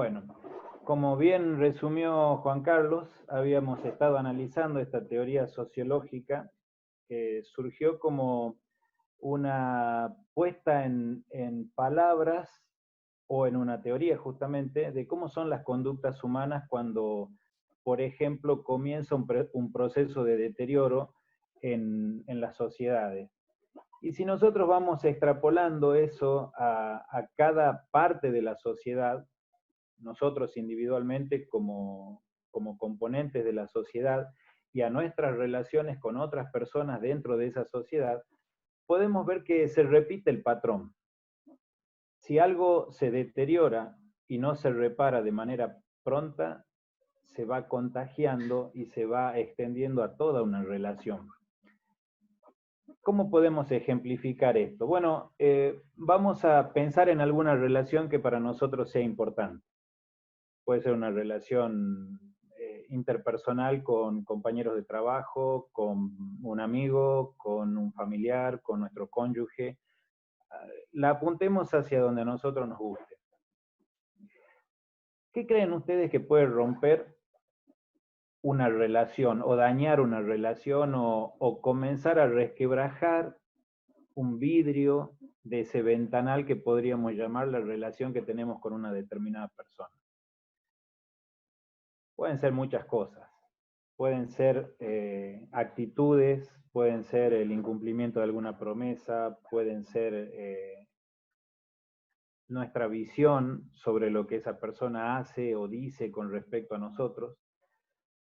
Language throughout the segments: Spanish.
Bueno, como bien resumió Juan Carlos, habíamos estado analizando esta teoría sociológica que surgió como una puesta en palabras o en una teoría justamente de cómo son las conductas humanas cuando, por ejemplo, comienza un proceso de deterioro en las sociedades. Y si nosotros vamos extrapolando eso a cada parte de la sociedad, nosotros individualmente como componentes de la sociedad y a nuestras relaciones con otras personas dentro de esa sociedad, podemos ver que se repite el patrón. Si algo se deteriora y no se repara de manera pronta, se va contagiando y se va extendiendo a toda una relación. ¿Cómo podemos ejemplificar esto? Bueno, vamos a pensar en alguna relación que para nosotros sea importante. Puede ser una relación interpersonal con compañeros de trabajo, con un amigo, con un familiar, con nuestro cónyuge. La apuntemos hacia donde a nosotros nos guste. ¿Qué creen ustedes que puede romper una relación o dañar una relación o comenzar a resquebrajar un vidrio de ese ventanal que podríamos llamar la relación que tenemos con una determinada persona? Pueden ser muchas cosas. Pueden ser actitudes, pueden ser el incumplimiento de alguna promesa, pueden ser nuestra visión sobre lo que esa persona hace o dice con respecto a nosotros.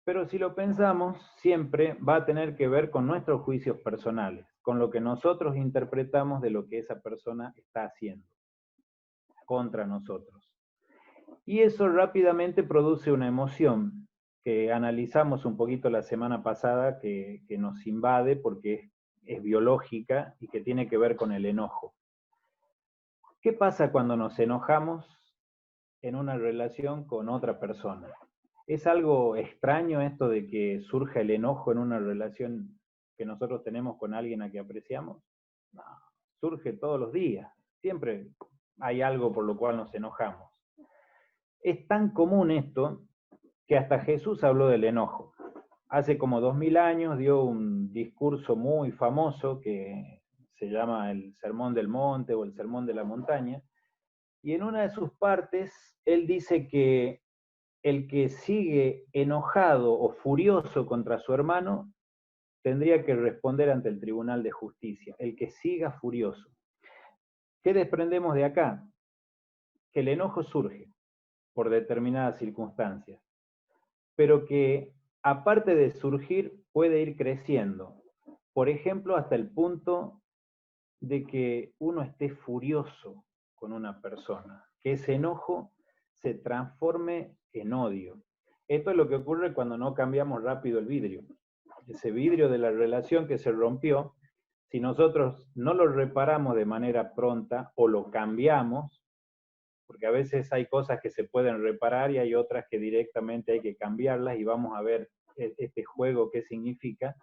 Pero si lo pensamos, siempre va a tener que ver con nuestros juicios personales, con lo que nosotros interpretamos de lo que esa persona está haciendo contra nosotros. Y eso rápidamente produce una emoción que analizamos un poquito la semana pasada, que nos invade porque es biológica y que tiene que ver con el enojo. ¿Qué pasa cuando nos enojamos en una relación con otra persona? ¿Es algo extraño esto de que surja el enojo en una relación que nosotros tenemos con alguien a que apreciamos? No, surge todos los días. Siempre hay algo por lo cual nos enojamos. Es tan común esto que hasta Jesús habló del enojo. Hace como 2000 años dio un discurso muy famoso que se llama el Sermón del Monte o el Sermón de la Montaña, y en una de sus partes él dice que el que sigue enojado o furioso contra su hermano tendría que responder ante el Tribunal de Justicia, el que siga furioso. ¿Qué desprendemos de acá? Que el enojo surge por determinadas circunstancias, pero que aparte de surgir puede ir creciendo. Por ejemplo, hasta el punto de que uno esté furioso con una persona, que ese enojo se transforme en odio. Esto es lo que ocurre cuando no cambiamos rápido el vidrio. Ese vidrio de la relación que se rompió, si nosotros no lo reparamos de manera pronta o lo cambiamos, porque a veces hay cosas que se pueden reparar y hay otras que directamente hay que cambiarlas y vamos a ver este juego qué significa,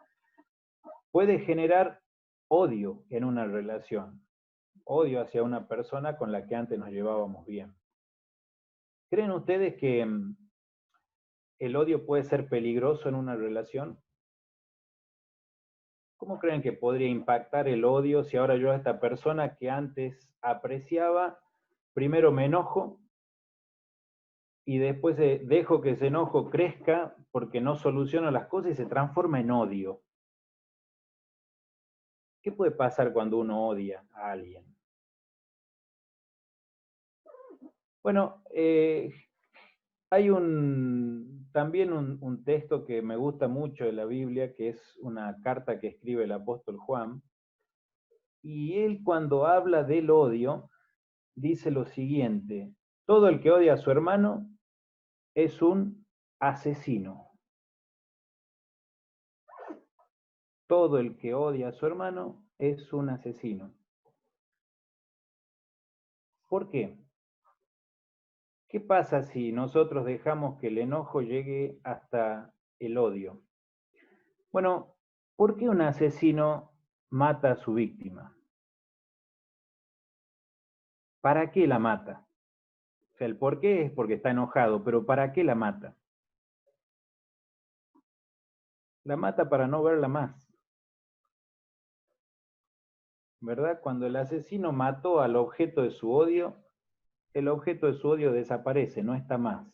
puede generar odio en una relación, odio hacia una persona con la que antes nos llevábamos bien. ¿Creen ustedes que el odio puede ser peligroso en una relación? ¿Cómo creen que podría impactar el odio si ahora yo a esta persona que antes apreciaba, primero me enojo y después dejo que ese enojo crezca porque no soluciono las cosas y se transforma en odio? ¿Qué puede pasar cuando uno odia a alguien? Bueno, hay también un texto que me gusta mucho de la Biblia, que es una carta que escribe el apóstol Juan, y él cuando habla del odio, dice lo siguiente: todo el que odia a su hermano es un asesino. Todo el que odia a su hermano es un asesino. ¿Por qué? ¿Qué pasa si nosotros dejamos que el enojo llegue hasta el odio? Bueno, ¿por qué un asesino mata a su víctima? ¿Para qué la mata? sea, el por qué es porque está enojado, pero ¿para qué la mata? La mata para no verla más, ¿verdad? Cuando el asesino mató al objeto de su odio, el objeto de su odio desaparece, no está más.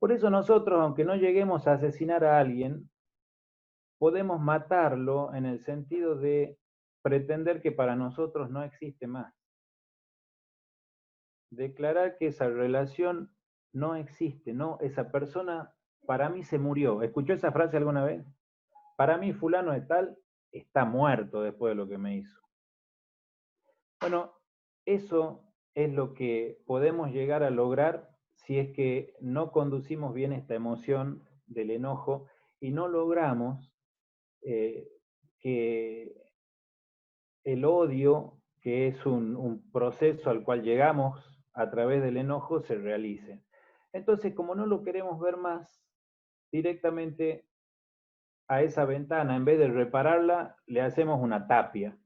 Por eso nosotros, aunque no lleguemos a asesinar a alguien, podemos matarlo en el sentido de pretender que para nosotros no existe más. Declarar que esa relación no existe, no, esa persona para mí se murió. ¿Escuchó esa frase alguna vez? Para mí fulano de tal está muerto después de lo que me hizo. Bueno, eso es lo que podemos llegar a lograr si es que no conducimos bien esta emoción del enojo y no logramos que el odio, que es un proceso al cual llegamos a través del enojo, se realice. Entonces, como no lo queremos ver más, directamente a esa ventana, en vez de repararla, le hacemos una tapia.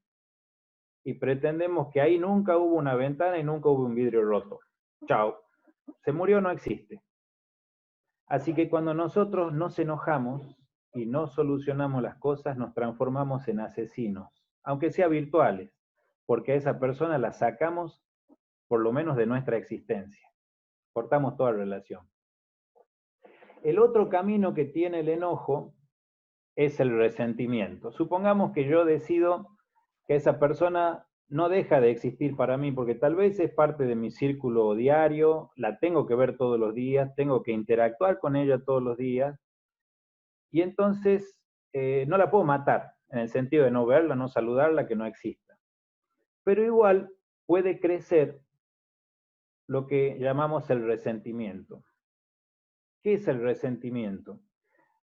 Y pretendemos que ahí nunca hubo una ventana y nunca hubo un vidrio roto. Chao. Se murió, no existe. Así que cuando nosotros nos enojamos y no solucionamos las cosas, nos transformamos en asesinos, aunque sea virtuales, porque a esa persona la sacamos por lo menos de nuestra existencia. Cortamos toda relación. El otro camino que tiene el enojo es el resentimiento. Supongamos que yo decido que esa persona no deja de existir para mí, porque tal vez es parte de mi círculo diario, la tengo que ver todos los días, tengo que interactuar con ella todos los días, y entonces no la puedo matar, en el sentido de no verla, no saludarla, que no exista. Pero igual puede crecer lo que llamamos el resentimiento. ¿Qué es el resentimiento?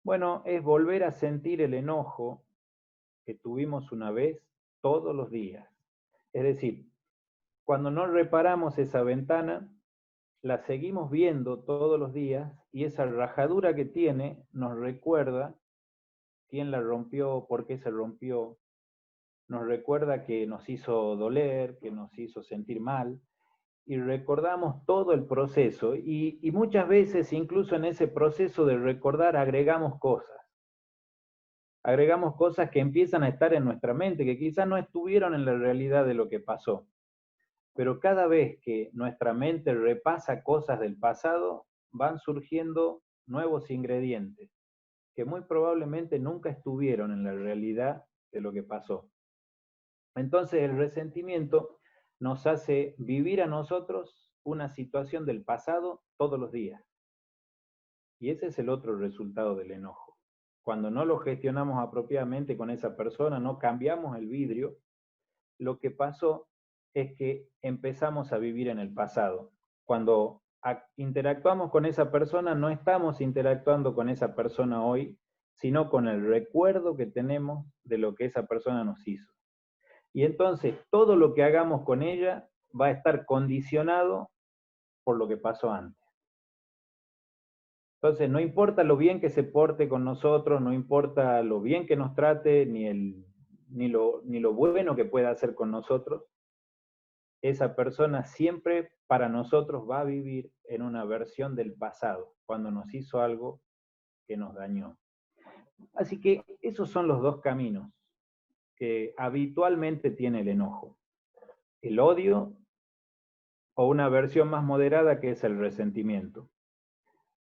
Bueno, es volver a sentir el enojo que tuvimos una vez todos los días. Es decir, cuando no reparamos esa ventana, la seguimos viendo todos los días y esa rajadura que tiene nos recuerda quién la rompió, por qué se rompió, nos recuerda que nos hizo doler, que nos hizo sentir mal, y recordamos todo el proceso y muchas veces incluso en ese proceso de recordar agregamos cosas que empiezan a estar en nuestra mente, que quizás no estuvieron en la realidad de lo que pasó. Pero cada vez que nuestra mente repasa cosas del pasado, van surgiendo nuevos ingredientes que muy probablemente nunca estuvieron en la realidad de lo que pasó. Entonces el resentimiento nos hace vivir a nosotros una situación del pasado todos los días. Y ese es el otro resultado del enojo. Cuando no lo gestionamos apropiadamente con esa persona, no cambiamos el vidrio, lo que pasó es que empezamos a vivir en el pasado. Cuando interactuamos con esa persona, no estamos interactuando con esa persona hoy, sino con el recuerdo que tenemos de lo que esa persona nos hizo. Y entonces todo lo que hagamos con ella va a estar condicionado por lo que pasó antes. Entonces, no importa lo bien que se porte con nosotros, no importa lo bien que nos trate, ni lo bueno que pueda hacer con nosotros, esa persona siempre para nosotros va a vivir en una versión del pasado, cuando nos hizo algo que nos dañó. Así que esos son los dos caminos que habitualmente tiene el enojo. El odio o una versión más moderada que es el resentimiento.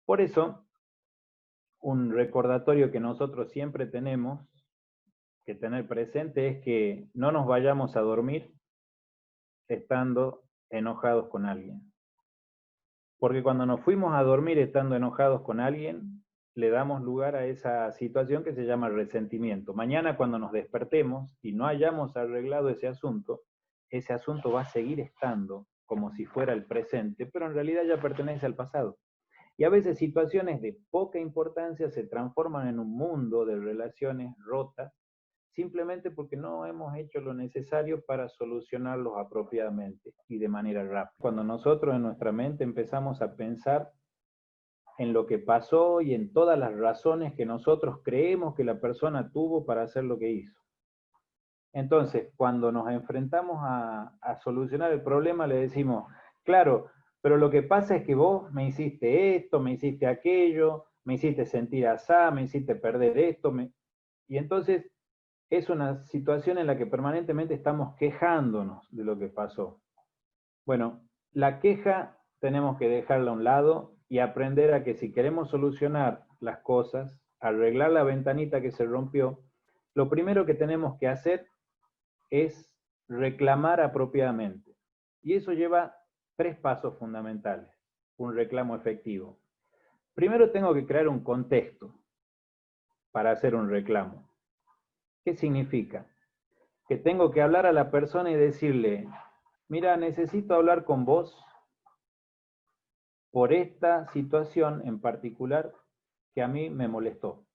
Por eso, un recordatorio que nosotros siempre tenemos que tener presente es que no nos vayamos a dormir estando enojados con alguien. Porque cuando nos fuimos a dormir estando enojados con alguien, le damos lugar a esa situación que se llama resentimiento. Mañana cuando nos despertemos y no hayamos arreglado ese asunto va a seguir estando como si fuera el presente, pero en realidad ya pertenece al pasado. Y a veces situaciones de poca importancia se transforman en un mundo de relaciones rotas, simplemente porque no hemos hecho lo necesario para solucionarlos apropiadamente y de manera rápida. Cuando nosotros en nuestra mente empezamos a pensar en lo que pasó y en todas las razones que nosotros creemos que la persona tuvo para hacer lo que hizo. Entonces, cuando nos enfrentamos a solucionar el problema, le decimos, claro, pero lo que pasa es que vos me hiciste esto, me hiciste aquello, me hiciste sentir asá, me hiciste perder esto, y entonces es una situación en la que permanentemente estamos quejándonos de lo que pasó. Bueno, la queja tenemos que dejarla a un lado y aprender a que si queremos solucionar las cosas, arreglar la ventanita que se rompió, lo primero que tenemos que hacer es reclamar apropiadamente. Y eso lleva 3 pasos fundamentales, un reclamo efectivo. Primero tengo que crear un contexto para hacer un reclamo. ¿Qué significa? Que tengo que hablar a la persona y decirle, mira, necesito hablar con vos por esta situación en particular que a mí me molestó.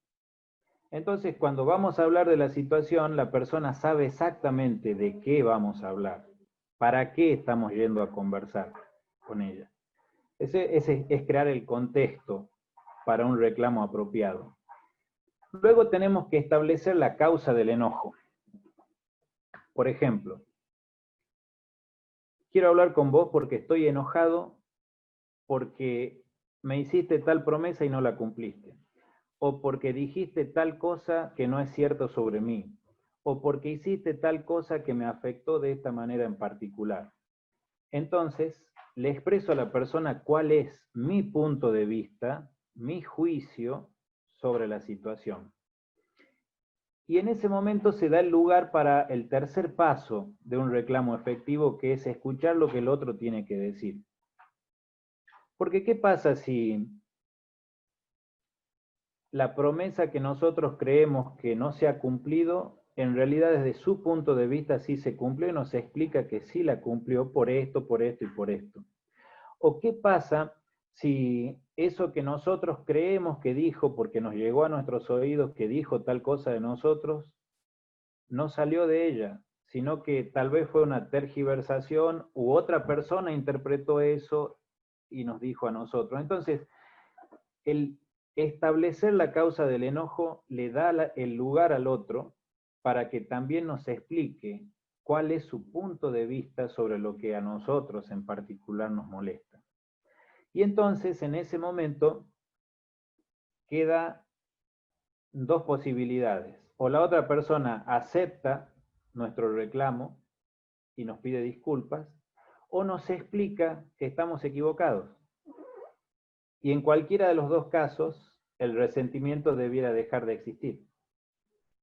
Entonces, cuando vamos a hablar de la situación, la persona sabe exactamente de qué vamos a hablar, para qué estamos yendo a conversar con ella. Ese es crear el contexto para un reclamo apropiado. Luego tenemos que establecer la causa del enojo. Por ejemplo, quiero hablar con vos porque estoy enojado porque me hiciste tal promesa y no la cumpliste, o porque dijiste tal cosa que no es cierto sobre mí, o porque hiciste tal cosa que me afectó de esta manera en particular. Entonces, le expreso a la persona cuál es mi punto de vista, mi juicio sobre la situación. Y en ese momento se da el lugar para el tercer paso de un reclamo efectivo, que es escuchar lo que el otro tiene que decir. Porque ¿qué pasa si la promesa que nosotros creemos que no se ha cumplido, en realidad desde su punto de vista sí se cumplió y nos explica que sí la cumplió por esto y por esto? ¿O qué pasa si eso que nosotros creemos que dijo, porque nos llegó a nuestros oídos que dijo tal cosa de nosotros, no salió de ella, sino que tal vez fue una tergiversación u otra persona interpretó eso y nos dijo a nosotros? Entonces, el establecer la causa del enojo le da el lugar al otro para que también nos explique cuál es su punto de vista sobre lo que a nosotros en particular nos molesta. Y entonces, en ese momento, queda 2 posibilidades. O la otra persona acepta nuestro reclamo y nos pide disculpas, o nos explica que estamos equivocados. Y en cualquiera de los 2 casos, el resentimiento debiera dejar de existir.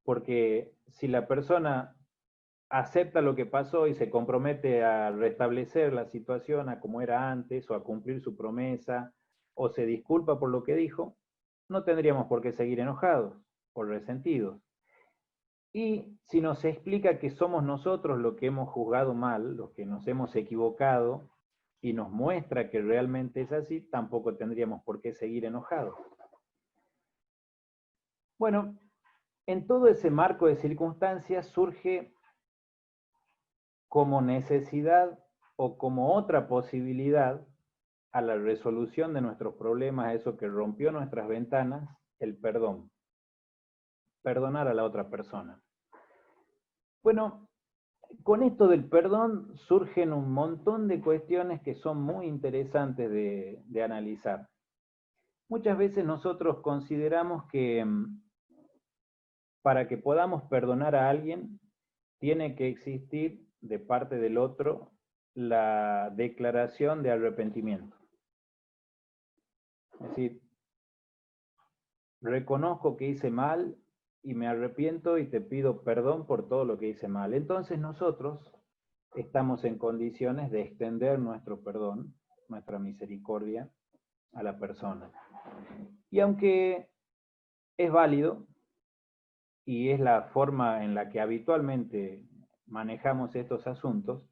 Porque si la persona acepta lo que pasó y se compromete a restablecer la situación a como era antes, o a cumplir su promesa, o se disculpa por lo que dijo, no tendríamos por qué seguir enojados o resentidos. Y si nos explica que somos nosotros los que hemos juzgado mal, los que nos hemos equivocado, y nos muestra que realmente es así, tampoco tendríamos por qué seguir enojados. Bueno, en todo ese marco de circunstancias surge como necesidad o como otra posibilidad a la resolución de nuestros problemas, eso que rompió nuestras ventanas, el perdón. Perdonar a la otra persona. Bueno, con esto del perdón surgen un montón de cuestiones que son muy interesantes de analizar. Muchas veces nosotros consideramos que para que podamos perdonar a alguien, tiene que existir de parte del otro la declaración de arrepentimiento. Es decir, reconozco que hice mal y me arrepiento y te pido perdón por todo lo que hice mal. Entonces nosotros estamos en condiciones de extender nuestro perdón, nuestra misericordia a la persona. Y aunque es válido y es la forma en la que habitualmente manejamos estos asuntos,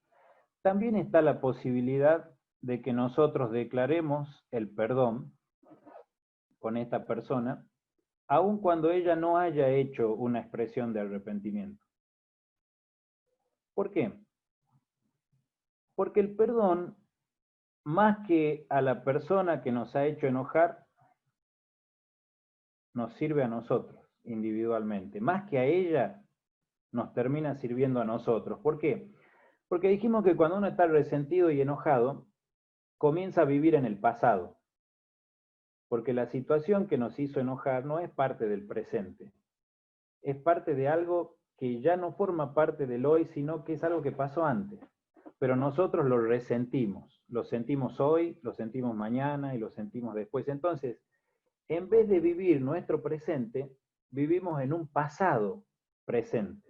también está la posibilidad de que nosotros declaremos el perdón con esta persona, aun cuando ella no haya hecho una expresión de arrepentimiento. ¿Por qué? Porque el perdón, más que a la persona que nos ha hecho enojar, nos sirve a nosotros individualmente. Más que a ella, nos termina sirviendo a nosotros. ¿Por qué? Porque dijimos que cuando uno está resentido y enojado, comienza a vivir en el pasado, porque la situación que nos hizo enojar no es parte del presente, es parte de algo que ya no forma parte del hoy, sino que es algo que pasó antes. Pero nosotros lo resentimos, lo sentimos hoy, lo sentimos mañana y lo sentimos después. Entonces, en vez de vivir nuestro presente, vivimos en un pasado presente.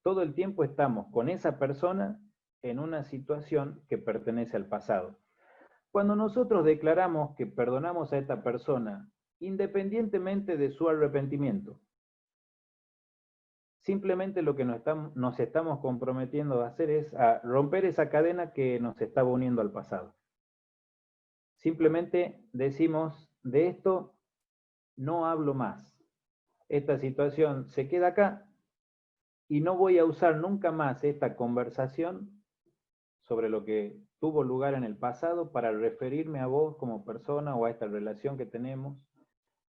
Todo el tiempo estamos con esa persona en una situación que pertenece al pasado. Cuando nosotros declaramos que perdonamos a esta persona, independientemente de su arrepentimiento, simplemente lo que nos estamos comprometiendo a hacer es a romper esa cadena que nos estaba uniendo al pasado. Simplemente decimos, de esto no hablo más. Esta situación se queda acá y no voy a usar nunca más esta conversación sobre lo que tuvo lugar en el pasado para referirme a vos como persona o a esta relación que tenemos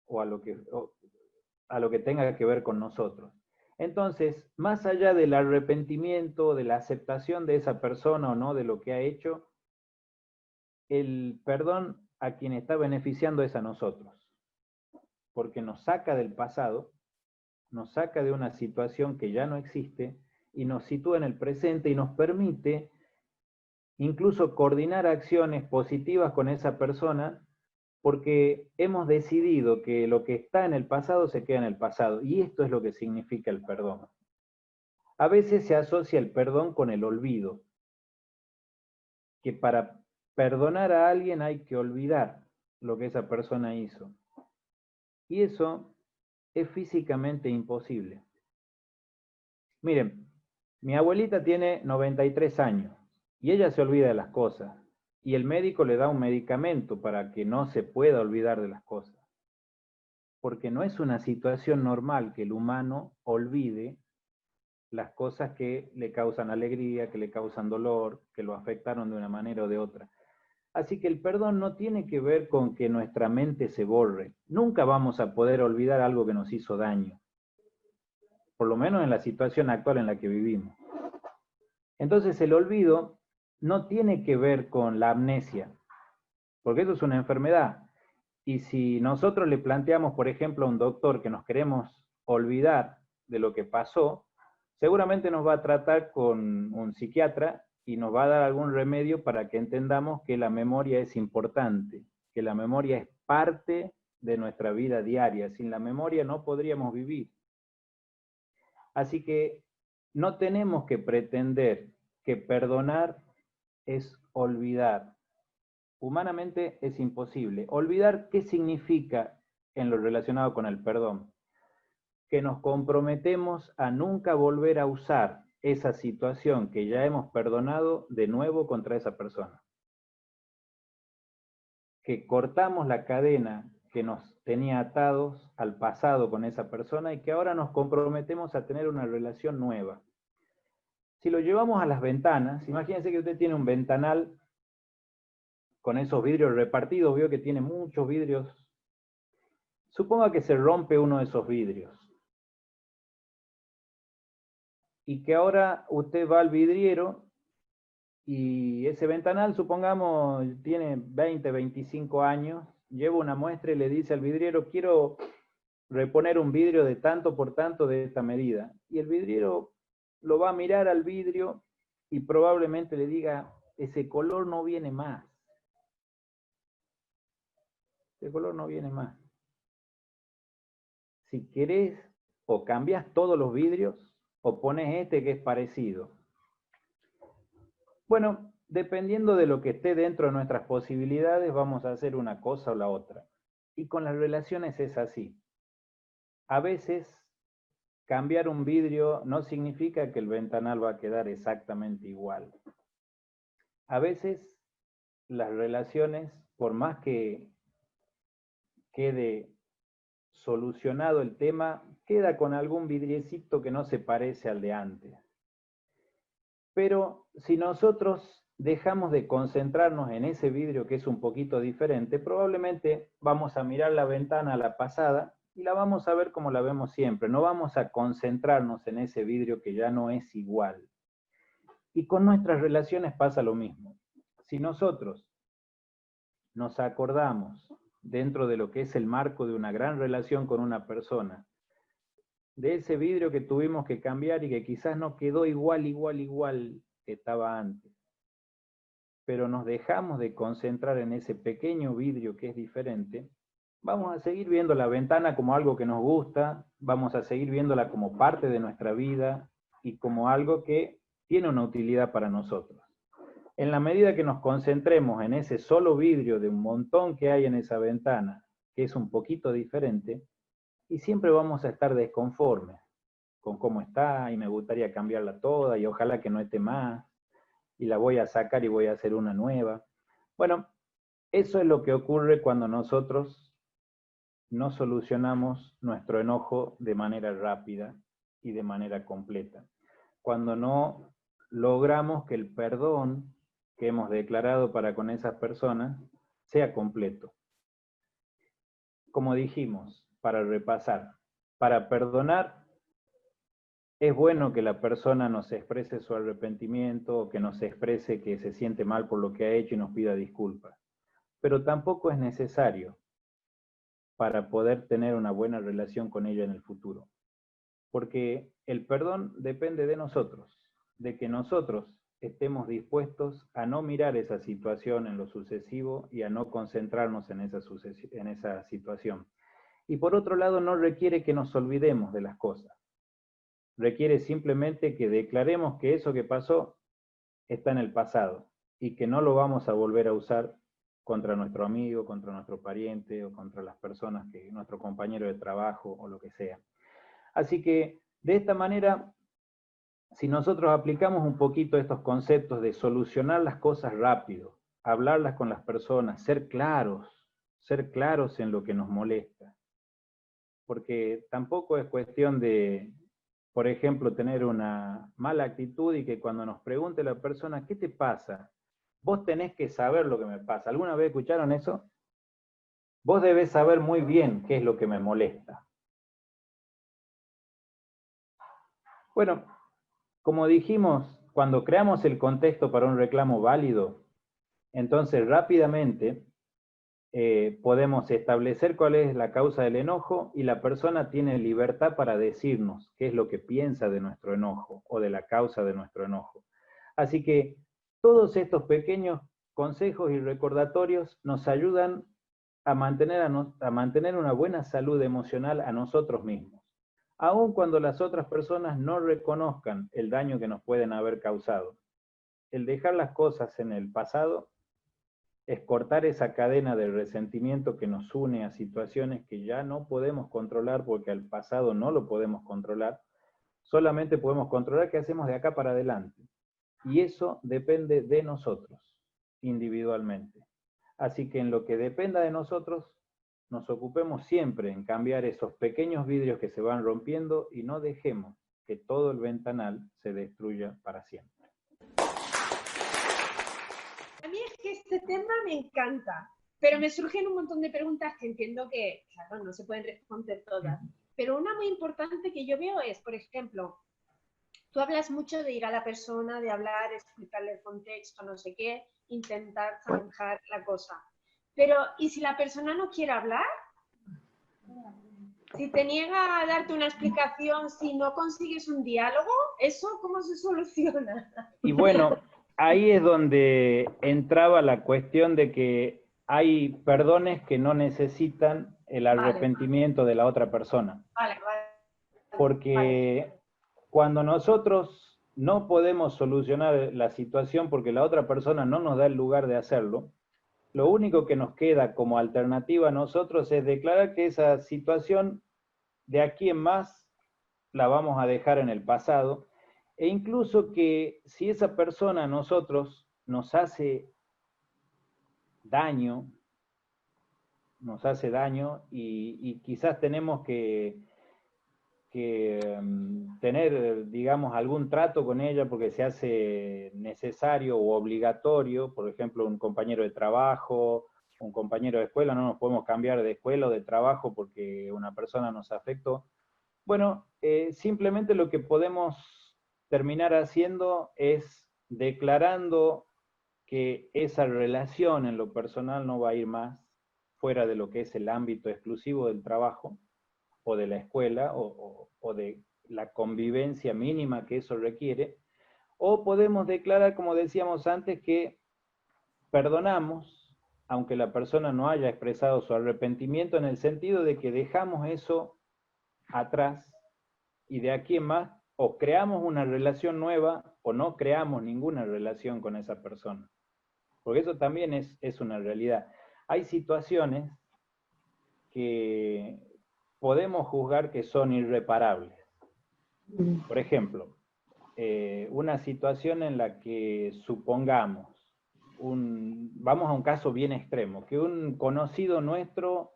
o a lo que tenga que ver con nosotros. Entonces, más allá del arrepentimiento, de la aceptación de esa persona o no, de lo que ha hecho, el perdón a quien está beneficiando es a nosotros, porque nos saca del pasado, nos saca de una situación que ya no existe y nos sitúa en el presente y nos permite incluso coordinar acciones positivas con esa persona porque hemos decidido que lo que está en el pasado se queda en el pasado y esto es lo que significa el perdón. A veces se asocia el perdón con el olvido, que para perdonar a alguien hay que olvidar lo que esa persona hizo. Y eso es físicamente imposible. Miren, mi abuelita tiene 93 años y ella se olvida de las cosas. Y el médico le da un medicamento para que no se pueda olvidar de las cosas. Porque no es una situación normal que el humano olvide las cosas que le causan alegría, que le causan dolor, que lo afectaron de una manera o de otra. Así que el perdón no tiene que ver con que nuestra mente se borre. Nunca vamos a poder olvidar algo que nos hizo daño, por lo menos en la situación actual en la que vivimos. Entonces el olvido no tiene que ver con la amnesia, porque eso es una enfermedad. Y si nosotros le planteamos, por ejemplo, a un doctor que nos queremos olvidar de lo que pasó, seguramente nos va a tratar con un psiquiatra y nos va a dar algún remedio para que entendamos que la memoria es importante, que la memoria es parte de nuestra vida diaria. Sin la memoria no podríamos vivir. Así que no tenemos que pretender que perdonar es olvidar. Humanamente es imposible. Olvidar qué significa en lo relacionado con el perdón. Que nos comprometemos a nunca volver a usar esa situación que ya hemos perdonado de nuevo contra esa persona. Que cortamos la cadena que nos tenía atados al pasado con esa persona y que ahora nos comprometemos a tener una relación nueva. Si lo llevamos a las ventanas, imagínense que usted tiene un ventanal con esos vidrios repartidos, vio que tiene muchos vidrios. Suponga que se rompe uno de esos vidrios y que ahora usted va al vidriero y ese ventanal, supongamos, tiene 20, 25 años, lleva una muestra y le dice al vidriero, quiero reponer un vidrio de tanto por tanto de esta medida. Y el vidriero lo va a mirar al vidrio y probablemente le diga, ese color no viene más. Ese color no viene más. Si querés, o cambias todos los vidrios, o pones este que es parecido. Bueno, dependiendo de lo que esté dentro de nuestras posibilidades, vamos a hacer una cosa o la otra. Y con las relaciones es así. A veces, cambiar un vidrio no significa que el ventanal va a quedar exactamente igual. A veces, las relaciones, por más que quede solucionado el tema, queda con algún vidriecito que no se parece al de antes. Pero si nosotros dejamos de concentrarnos en ese vidrio que es un poquito diferente, probablemente vamos a mirar la ventana a la pasada y la vamos a ver como la vemos siempre. No vamos a concentrarnos en ese vidrio que ya no es igual. Y con nuestras relaciones pasa lo mismo. Si nosotros nos acordamos, dentro de lo que es el marco de una gran relación con una persona, de ese vidrio que tuvimos que cambiar y que quizás no quedó igual que estaba antes, pero nos dejamos de concentrar en ese pequeño vidrio que es diferente, vamos a seguir viendo la ventana como algo que nos gusta, vamos a seguir viéndola como parte de nuestra vida y como algo que tiene una utilidad para nosotros. En la medida que nos concentremos en ese solo vidrio de un montón que hay en esa ventana, que es un poquito diferente, y siempre vamos a estar desconformes con cómo está, y me gustaría cambiarla toda, y ojalá que no esté más, y la voy a sacar y voy a hacer una nueva. Bueno, eso es lo que ocurre cuando nosotros no solucionamos nuestro enojo de manera rápida y de manera completa. Cuando no logramos que el perdón que hemos declarado para con esas personas sea completo. Como dijimos, para repasar, para perdonar es bueno que la persona nos exprese su arrepentimiento o que nos exprese que se siente mal por lo que ha hecho y nos pida disculpas. Pero tampoco es necesario para poder tener una buena relación con ella en el futuro. Porque el perdón depende de nosotros, de que nosotros estemos dispuestos a no mirar esa situación en lo sucesivo y a no concentrarnos en esa situación. Y por otro lado, no requiere que nos olvidemos de las cosas. Requiere simplemente que declaremos que eso que pasó está en el pasado y que no lo vamos a volver a usar contra nuestro amigo, contra nuestro pariente o contra las personas, nuestro compañero de trabajo o lo que sea. Así que de esta manera, si nosotros aplicamos un poquito estos conceptos de solucionar las cosas rápido, hablarlas con las personas, ser claros en lo que nos molesta, porque tampoco es cuestión de, por ejemplo, tener una mala actitud y que cuando nos pregunte la persona, ¿qué te pasa? Vos tenés que saber lo que me pasa. ¿Alguna vez escucharon eso? Vos debés saber muy bien qué es lo que me molesta. Bueno, como dijimos, cuando creamos el contexto para un reclamo válido, entonces rápidamente podemos establecer cuál es la causa del enojo y la persona tiene libertad para decirnos qué es lo que piensa de nuestro enojo o de la causa de nuestro enojo. Así que todos estos pequeños consejos y recordatorios nos ayudan a mantener una buena salud emocional a nosotros mismos, aun cuando las otras personas no reconozcan el daño que nos pueden haber causado. El dejar las cosas en el pasado es cortar esa cadena de resentimiento que nos une a situaciones que ya no podemos controlar porque al pasado no lo podemos controlar, solamente podemos controlar qué hacemos de acá para adelante. Y eso depende de nosotros, individualmente. Así que en lo que dependa de nosotros, nos ocupemos siempre en cambiar esos pequeños vidrios que se van rompiendo y no dejemos que todo el ventanal se destruya para siempre. A mí es que este tema me encanta, pero me surgen un montón de preguntas que entiendo que, claro, no se pueden responder todas. Pero una muy importante que yo veo es, por ejemplo, tú hablas mucho de ir a la persona, de hablar, explicarle el contexto, no sé qué, intentar zanjar la cosa. Pero, ¿y si la persona no quiere hablar? Si te niega a darte una explicación, si no consigues un diálogo, ¿eso cómo se soluciona? Y bueno, ahí es donde entraba la cuestión de que hay perdones que no necesitan el arrepentimiento de la otra persona. Vale. Porque cuando nosotros no podemos solucionar la situación porque la otra persona no nos da el lugar de hacerlo, lo único que nos queda como alternativa a nosotros es declarar que esa situación de aquí en más la vamos a dejar en el pasado, e incluso que si esa persona a nosotros nos hace daño y quizás tenemos que tener, digamos, algún trato con ella porque se hace necesario o obligatorio, por ejemplo, un compañero de trabajo, un compañero de escuela, no nos podemos cambiar de escuela o de trabajo porque una persona nos afectó. Bueno, simplemente lo que podemos terminar haciendo es declarando que esa relación en lo personal no va a ir más fuera de lo que es el ámbito exclusivo del trabajo o de la escuela o de la convivencia mínima que eso requiere, o podemos declarar, como decíamos antes, que perdonamos, aunque la persona no haya expresado su arrepentimiento, en el sentido de que dejamos eso atrás y de aquí en más o creamos una relación nueva o no creamos ninguna relación con esa persona. Porque eso también es una realidad. Hay situaciones que podemos juzgar que son irreparables. Por ejemplo, una situación en la que supongamos, vamos a un caso bien extremo, que un conocido nuestro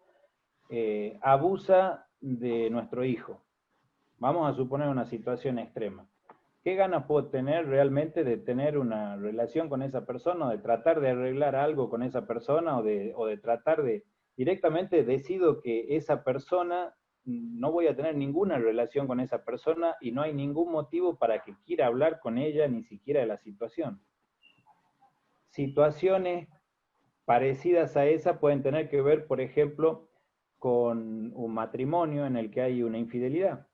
abusa de nuestro hijo. Vamos a suponer una situación extrema. ¿Qué ganas puedo tener realmente de tener una relación con esa persona, o de tratar de arreglar algo con esa persona, o de tratar de, directamente decido que esa persona, no voy a tener ninguna relación con esa persona y no hay ningún motivo para que quiera hablar con ella, ni siquiera de la situación? Situaciones parecidas a esa pueden tener que ver, por ejemplo, con un matrimonio en el que hay una infidelidad.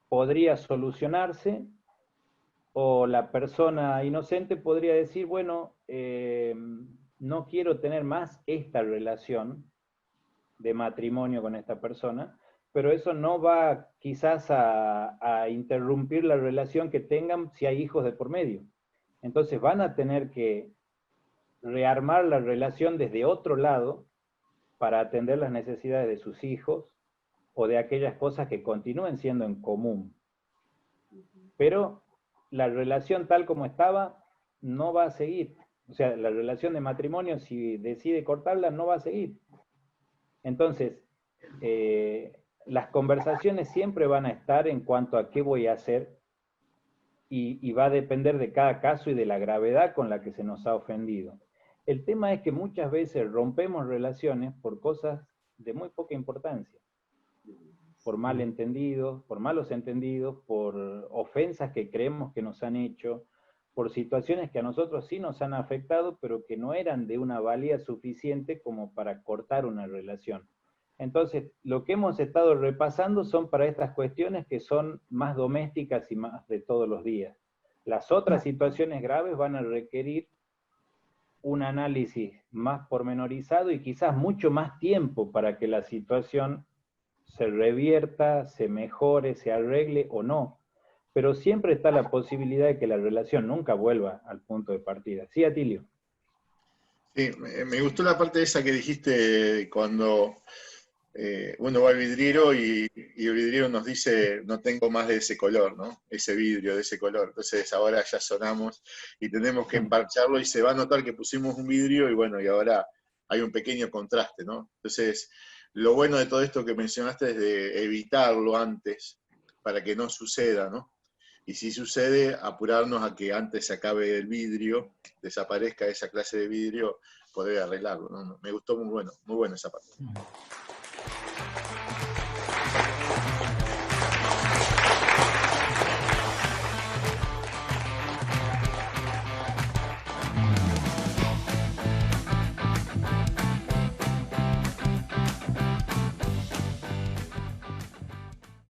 Podría solucionarse, o la persona inocente podría decir, bueno, no quiero tener más esta relación de matrimonio con esta persona, pero eso no va quizás a interrumpir la relación que tengan si hay hijos de por medio. Entonces van a tener que rearmar la relación desde otro lado para atender las necesidades de sus hijos o de aquellas cosas que continúen siendo en común. Pero la relación tal como estaba no va a seguir. O sea, la relación de matrimonio, si decide cortarla, no va a seguir. Entonces, las conversaciones siempre van a estar en cuanto a qué voy a hacer, y va a depender de cada caso y de la gravedad con la que se nos ha ofendido. El tema es que muchas veces rompemos relaciones por cosas de muy poca importancia, por malentendidos, por malos entendidos, por ofensas que creemos que nos han hecho, por situaciones que a nosotros sí nos han afectado, pero que no eran de una valía suficiente como para cortar una relación. Entonces, lo que hemos estado repasando son para estas cuestiones que son más domésticas y más de todos los días. Las otras situaciones graves van a requerir un análisis más pormenorizado y quizás mucho más tiempo para que la situación se revierta, se mejore, se arregle o no. Pero siempre está la posibilidad de que la relación nunca vuelva al punto de partida. ¿Sí, Atilio? Sí, me gustó la parte esa que dijiste cuando uno va al vidriero y el vidriero nos dice, no tengo más de ese color, ¿no? Ese vidrio de ese color. Entonces ahora ya sonamos y tenemos que emparcharlo y se va a notar que pusimos un vidrio y bueno, y ahora hay un pequeño contraste, ¿no? Entonces, lo bueno de todo esto que mencionaste es de evitarlo antes para que no suceda, ¿no? Y si sucede, apurarnos a que antes se acabe el vidrio, desaparezca esa clase de vidrio, poder arreglarlo, ¿no? Me gustó muy bueno esa parte.